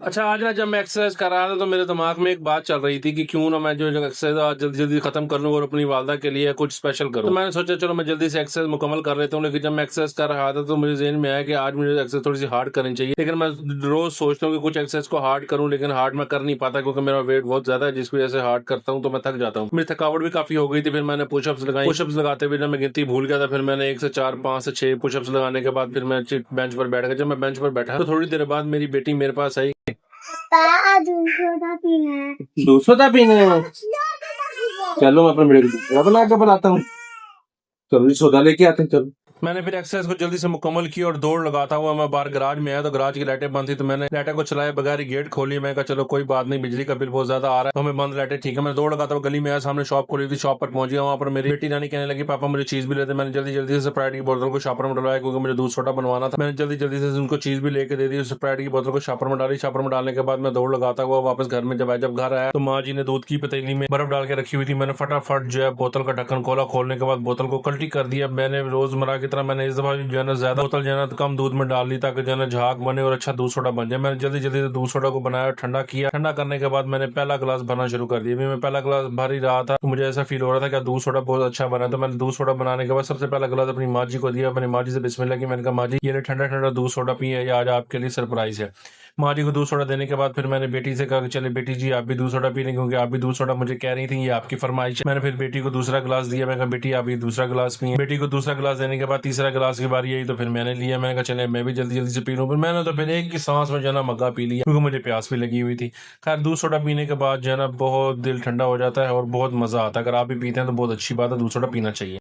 अच्छा, आज ना जब मैं एक्सरसाइज कर रहा था तो मेरे दिमाग में एक बात चल रही थी कि क्यों ना मैं जो एक्सरसाइज आज जल्दी-जल्दी खत्म कर लूँ और अपनी वालदा के लिए कुछ स्पेशल करूँ। तो मैंने सोचा चलो मैं जल्दी से एक्सरसाइज मुकम्मल कर लेता हूँ, लेकिन जब मैं एक्सरसाइज कर रहा था तो मेरे ज़हन में आया कि आज मुझे एक्सरसाइज थोड़ी-सी हार्ड करनी चाहिए। लेकिन मैं रोज़ सोचता हूँ कि कुछ एक्सरसाइज को हार्ड करूँ, लेकिन हार्ड मैं कर नहीं पाता क्योंकि मेरा वेट बहुत ज़्यादा है, जिसकी वजह से हार्ड करता हूँ तो मैं थक जाता हूँ। मेरी थकावट भी काफ़ी हो गई थी, फिर मैंने पुशअप्स लगाई। पुशअप्स लगाते हुए जब मैं गिनती भूल गया था, फिर मैंने 1 से 4, 5 से 6 पुशअप्स लगाने के बाद फिर मैं बेंच पर बैठ गया। जब मैं बेंच पर बैठा तो थोड़ी देर बाद मेरी बेटी मेरे पास आई। पापा दूध सोडा पीना है। दूध सोडा पीना है? चलो मैं अपने बेटे को दूध बना के बनाता हूँ। चलो जी सोडा लेके आते हैं, चलो। मैंने फिर एक्सरसाइज को जल्दी से मुकम्मल की और दौड़ लगाता हुआ मैं बाहर गराज में आया तो गराज की लाइटें बंद थी, तो मैंने लाइटें को चलाए बगैर ही गेट खोली। मैं कहा चलो कोई बात नहीं, बिजली का बिल बहुत ज्यादा आ रहा है तो हमें बंद लाइटें ठीक है। मैं दौड़ लगाता हुआ गली में आया, सामने शॉप खोली थी, शॉप पर पहुंच गया। वहां पर मेरी बेटी रानी कहने लगी पापा मुझे चीज भी लेते। मैंने जल्दी जल्दी से स्प्राइट की बोतल को शॉपर में डलवाया क्योंकि मुझे दूध सोडा बनवाना था। मैंने जल्दी जल्दी से उनको चीज भी लेके दे दी। स्प्राइट की बोतल को शॉपर में डाली। शॉपर में डालने के बाद मैं दौड़ लगाता हुआ वापस घर में जब घर आया तो माँ जी ने दूध की पतीली में बर्फ डाल के रखी हुई थी। मैंने फटाफट जो है बोतल का ढक्कन खोला। खोलने के बाद बोतल को कल्टी कर दिया। मैंने रोजमर्रा की तरह मैंने इस दफा जो है ना ज्यादा बोतल जो है ना कम दूध में डाल ली ताकि जो है ना झाग बने और अच्छा दूध सोडा बन जाए। मैंने जल्दी जल्दी से दूध सोडा को बनाया, ठंडा किया। ठंडा करने के बाद मैंने पहला गिलास भरना शुरू कर दिया। मैं पहला गिलास भर ही रहा था तो मुझे ऐसा फील हो रहा था कि दूध सोडा बहुत अच्छा बना। तो मैंने दूध सोडा बनाने के बाद सबसे पहला गिलास अपनी माँ जी को दिया। मैंने माँ जी से बिस्मिल्लाह की। मैंने कहा माँ जी ये ठंडा ठंडा दूध सोडा पिए, ये आज आपके लिए सरप्राइज है। माँ जी को दूध सोडा देने के बाद फिर मैंने बेटी से कहा कि चले बेटी जी आप भी दूध सोडा पी लें, क्योंकि आप भी दूध सोडा मुझे कह रही थी, ये आपकी फरमाइश है। मैंने फिर बेटी को दूसरा गिलास दिया। मैं कहा बेटी आप ये दूसरा गिलास पिए। बेटी को दूसरा गिलास देने के बाद तीसरा गिलास की बारी आई तो फिर मैंने लिया। मैंने कहा चले मैं भी जल्दी जल्दी से पी लूं। फिर मैंने तो फिर एक ही सांस में जो है ना मग्गा पी लिया क्योंकि मुझे प्यास भी लगी हुई थी। खैर दूध सोडा पीने के बाद जो है ना बहुत दिल ठंडा हो जाता है और बहुत मजा आता है। अगर आप भी पीते हैं तो बहुत अच्छी बात है, दूध सोडा पीना चाहिए।